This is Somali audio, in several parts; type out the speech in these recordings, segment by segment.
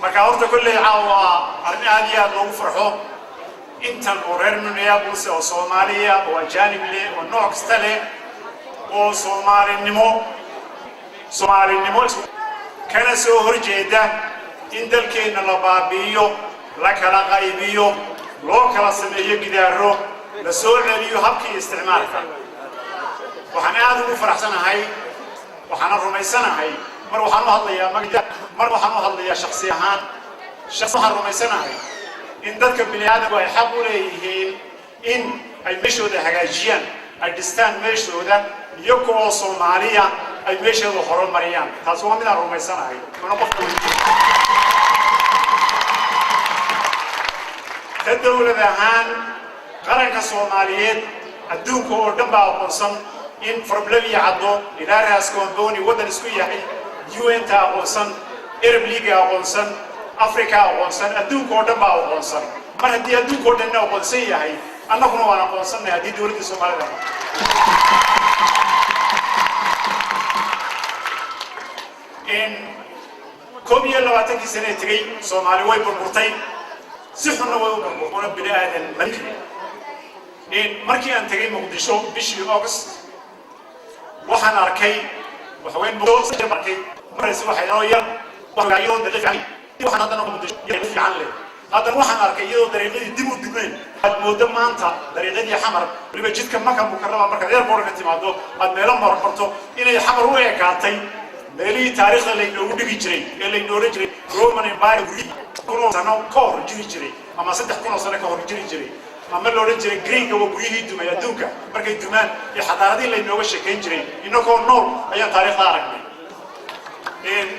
marka horta kulley caawa arrin aad iyo aad loogu farxo intan oo reer Minneapolis oo Soomaaliya oo ajaanib leh oo nooc kasta leh oo Soomaalinimo kana soo horjeeda in dalkeena la baabi'iyo la kala qaybiyo loo kala sameeyo gidaaro la soo celiyo habkii isticmaalka waxaan aad ugu faraxsanahay waxaan rumaysanahay mar waxaan u hadlayaa shakhsi ahaan waxaan rumaysanahay in dadka bini'aadamku ay xaq u leeyihiin in ay meeshooda hagaajiyaan ay dhistaan meeshooda iyagoo Soomaaliya ay meeshooda horumariyaan taas waa mid aan rumaysanahay dawlad ahaan qaranka Soomaaliyeed adduunka oo dhan baa aqoonsan in problem yacdo ilaa raas koondooni wadan isku yahay UN ta aqoonsan Arab League aqoonsan Africa aqoonsan adduunka oo dhan baa aqoonsan mar haddii adduunka oo dhan aqoonsan yahay annaguna waan aqoonsanahay haddii dawladda Soomaalida in koobiya 20 sano tagay Soomaali way burburtay si xunna way u burburtay bini'aadan markii aan tagay Muqdisho bishii August waxaan arkay waxweyn Muqdisho markay maraysi waxay noo yar waxaayoo daqiiqay waxaan hadana Muqdisho fiican leh hadan waxaan arkay iyadoo dariiqadii dib u dibneen aad moodo maanta dariiqadii xamar waliba jidka Maka Mukarrama marka airport ka timaado aad meelo marqorto inay xamar u eekaatay meelii taariikhda la inoogu dhigi jiray ee la inoo jiray Roman Empire kuno sano ka hor jiri jiray ama 300 sano ka hor jiri jiray ama loo oran jiray Greek oo guriyihii dumay adduunka markay dumaan iyo xadaaradii la inooga sheekayn jiray inagoo nool ayaan taariikhda aragnay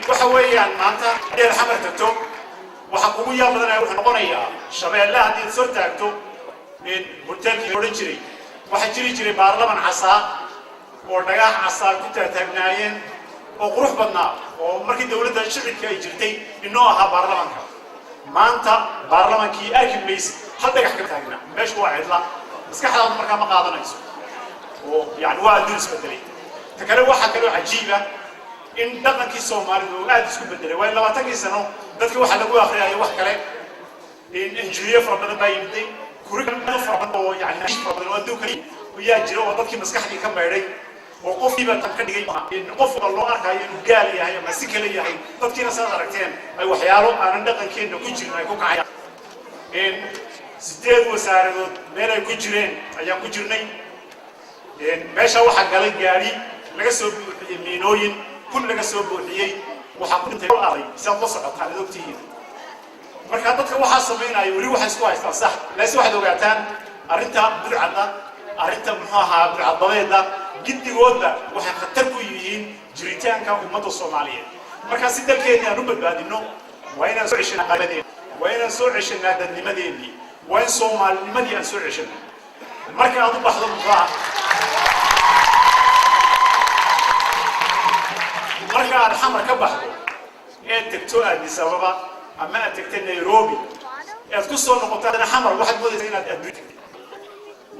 waxa weeyaan maanta dheer xamar tagto waxa kugu yaab badan wuxuu noqonayaa shabeellaha haddii soo taagto hotelkii oran jiray waxa jiri jiray baarlaman casaa oo dhagax casaa ku taagnaayeen oo qurux badnaa oo markii dawladda shirka ay jirtay inoo ahaa baarlamanka maanta baarlamankii arkimays hal dhagax ka taagna meesha waa cidla maskaxdaadu markaa ma qaadanayso oo yani waa adduun isbedelay ta kale waxa kale oo cajiib ah in dhaqankii Soomaalidu uu aad isku bedelay waa 20 sano dadka waxa lagu akhriyay wax kale in injineer fara badan baa yimid kuriga fara badan oo yani fara badan oo adduunka yaa jira oo dadkii maskaxdii ka meeray oo qofkiiba tan ka dhigay in qof loo arkayo inuu gaal yahay ama si kale yahay dadkiina saad aragteen ay waxyaalo aan dhaqankeena ku jirin ay ku kacayaan sideed wasaaradood meel ay ku jireen ayaan ku jirnay meesha waxa galay gaari laga soo buuxiyay miinooyin kun laga soo buuxiyay waxa ku dhintay arday saad la socotaan adogtihiin marka dadka waxa sameynay wali waxa isku haystaan sax laakiin waxaad ogaataan arrinta burcadda arrinta muxuu ahaa burcadbadeeda giddigooda waxa khatar ku yihiin jiritaanka ummadda Soomaaliyeed marka si dalkeena aan u badbaadino waa inaan soo ceshanaa qabadeena waa inaan soo ceshanaa dadnimadeena waa in Soomaalinimadii aan soo ceshanaa marka aad u baxdo muxuu marka aad xamar ka baxdo ee tagto Addis Ababa ama aad tagto Nairobi aad ku soo noqotaa xamar waxaad moodaysaa inaad adduunka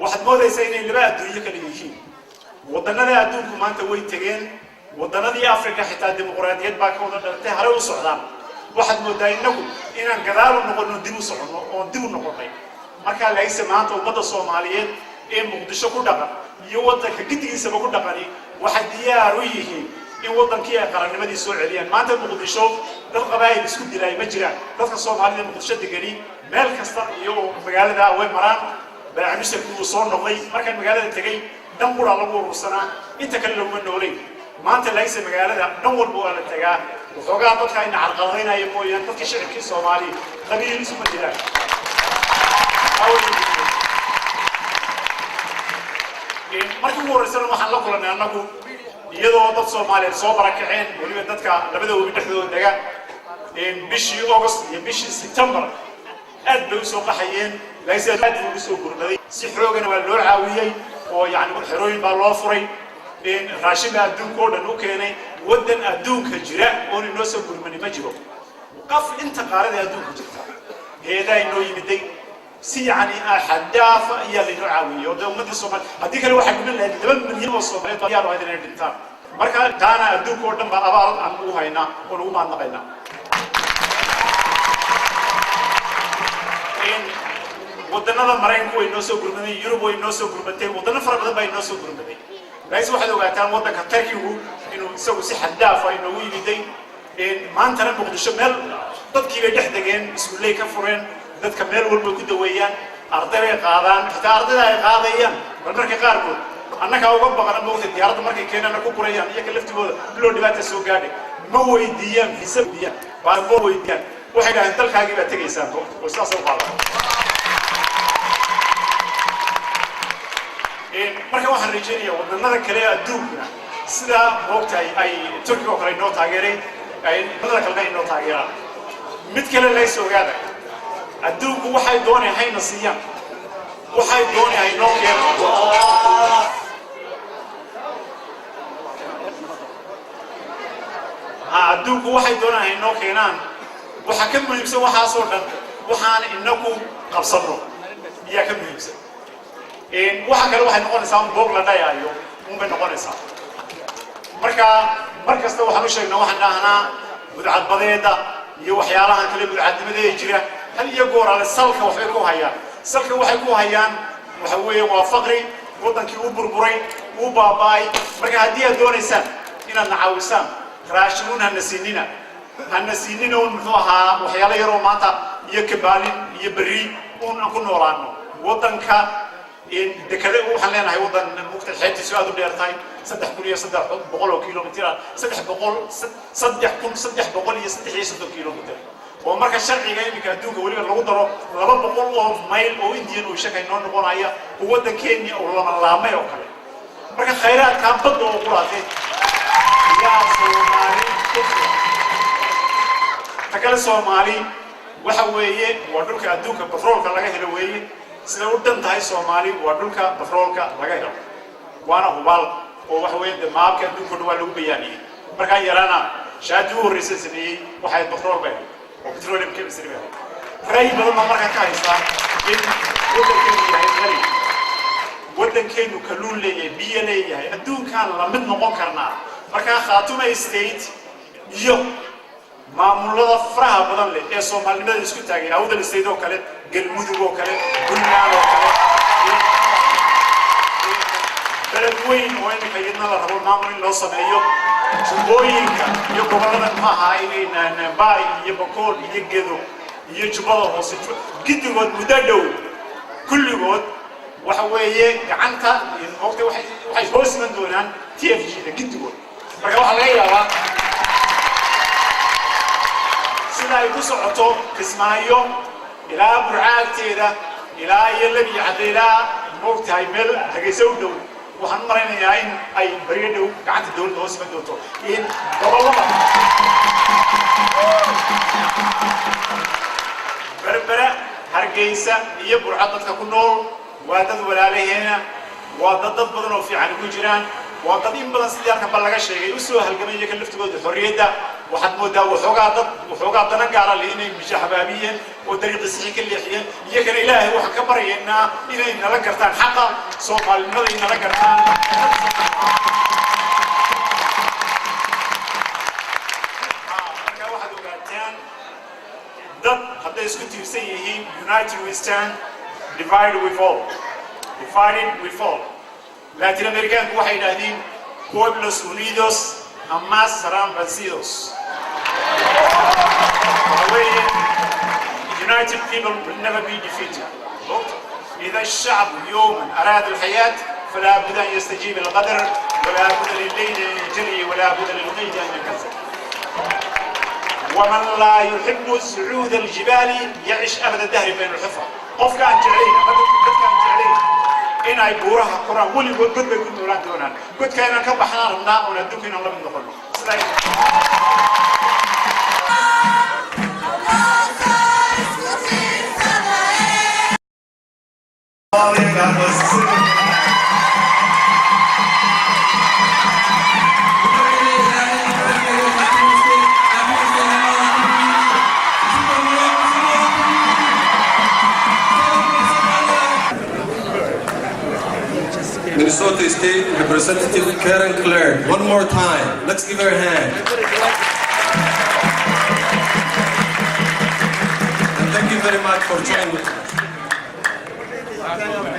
waxaad moodaysaa inay laba adduunyo kala yihiin wadannada adduunku maanta way tageen wadannadii Afrika xitaa dimuqraadiyad baa ka wada dhaltay hore u socdaan waxaad moodaa inagu inaan gadaal u noqono dib u socono oo dib u noqonay marka laayse maanta ummadda Soomaaliyeed ee Muqdisho ku dhaqan iyo wadanka gidigiisaba ku dhaqani waxa diyaar u yihiin in wadankii ay qarannimadii soo celiyaan maanta Muqdisho dad qabaayil isku dilay ma jiraan dadka Soomaalida Muqdisho degani meel kasta iyo magaalada way maraan baaxmisha ku soo noqday marka magaalada tagay dhan qura lagu urursanaa inta kale lagu noolay maanta laayse magaalada dhan walba waa la tagaa waxoogaa dadka in carqaladeynaya mooyaan dadka shacabkii Soomaali qabiil isu beddelaan markii ugu horreysana waxaan la kulanay annagu iyadoo dad Soomaaliyeed soo barakaceen waliba dadka labada webi dhexdooda daga bishii August iyo bishii September aad bay u soo qaxayeen laayse aad buu soo gurmaday si xoogana waa loo caawiyay oo yani xerooyin baa loo furay raashin adduunka oo dhan u keenay wadan adduunka jira oo inoo soo gurmani ma jiro qaf inta qaarada adduunka jirta heedaa inoo yimiday si yani xadaafa iyo la caawiyay oo ummadda Soomaali hadii kale waxa ku leeyahay 2 milyan oo Soomaaliyeed ayaa rabaa inay dhintaan marka taana adduunka oo dhan baa abaal aan u haynaa oo lagu maadnaqaynaa wadannada Mareykanku way noo soo gurmaday Yurub way noo soo gurmatay wadano fara badan bay noo soo gurmaday laakiin waxaad ogaataan wadanka Turkigu inuu isagu si xad dhaaf ah inuu yimiday maantana Muqdisho meel dadkii bay dhex degeen iskuulay ka fureen dadka meel walba ku daweeyaan arday ay qaadaan xitaa ardayda ay qaadayaan marka qaarkood annaka uga baqana moogta diyaaradda markay keenana ku burayaan iyaga laftigooda bilo dhibaato soo gaadhay ma weydiiyaan xisabiyaan baa ma weydiiyaan waxay dhahaan dalkaagii baa tagaysaan oo sidaas u qaado marka waxaan rajaynayaa wadannada kale adduunka sida moogta ay Turkiga oo kale noo taageeray ay wadannada kale noo taageeraan mid kale la soo gaadhay adduunku waxay doonayaan siiyaan waxay doonayaan noo keenaan adduunku waxay doonayaan noo keenaan waxa ka muhiimsan waxa soo dhan waxaan inagu qabsano iyaa ka muhiimsan waxa kale waxay noqonaysaa boog la dhayayo bay noqonaysaa markasta waxaan u sheegnaa waxaan dhahnaa budcad badeeda iyo waxyaalaha kale budcadnimadee jira hal iyo goor ale salka waxay ku hayaan salka waxay ku hayaan waxa weeye waa faqri wadankii uu burburay uu baabay marka haddii aad doonaysaan inaad nacaawisaan raashinuun hana siinina muxuu ahaa waxyaalo yaroo maanta iyo kabaalin iyo berri aan ku noolaano wadanka dekada waxaan leenahay wadan mugta xeebtiisu aad u dheertahay 3,300 kilomitir 3,300 kilomitir oo marka sharciga imika adduunka waliba lagu daro 200 oo mayl oo Indian oo shaqay noo noqonaya wadankeena oo lama laamay oo kale marka khayraadka badda oo quraatay yaa Soomaali takala Soomaali waxa weeye waa dhulka adduunka petrolka laga helo weeye sida u dhan tahay Soomaali waa dhulka petrolka laga helo waana hubaal oo waxa weeye maabka adduunka waa lagu bayaaniyay marka yarana shaadi u horeysay sameeyay waxay petrol bay oo petroleum chemistry bay ray badan marka ka haystaan in wadankeenu kalluun leeyahay biyo leeyahay adduunkan la mid noqon karnaa marka Khaatuma State iyo maamulada faraha badan leh ee Soomaalida isku taagay awdal state oo kale galmudug oo kale Puntland oo kale balad weyn oo in hay'adna la rabo maamul loo sameeyo jubbooyinka iyo gobolada maaha inay baay iyo bakool iyo gedo iyo jubbada hoose gidigood muddo dhow kulligood waxa weeye gacanta waqti waxay hoos iman doonaan TFG da gidigood marka waxa laga yaabaa sida ay ku socoto Kismaayo ilaa Burcaagteeda ilaa iyo Labi Cadeela moogtahay meel Hargeysa u dhow waxaan maraynayaa in ay bariga dhow gacanta dawladda hoos iman doonto in gobolada Berbera Hargeysa iyo Burcad dadka ku nool waa dad walaalaheena waa dad badan oo fiican ku jiraan waa dad in badan sidaarka bal laga sheegay u soo halgamay iyaga laftigooda xorriyadda waxaad moodaa waxoogaa dana gaara leh inay mishahabaabiyeen oo dariiqi sixi ka leexiyeen iyagana ilaahay waxaan ka baryaynaa inay nala gartaan xaqa Soomaalinimada ay nala gartaan marka waxaad ogaataan dad hadday isku tiirsan yihiin united we stand divided we fall Latin American waxay yiraahdeen pueblos unidos jamás serán vencidos United people will never be defeated إذا الشعب يوما أراد الحياة فلا بد أن يستجيب القدر ولا بد لليل أن يجري ولا بد للقيد أن ينكسر ومن لا يحب صعود الجبال يعيش أبد الدهر بين الحفر قف كان جعلين إن أي بورها قرآن ولي قد بيكون دولان دونان قد كان كبحنا رمنا وندوك إن الله من دخله Minnesota State Representative Karen Clare. One more time. Let's give her a hand. And thank you very much for joining us. Thank you.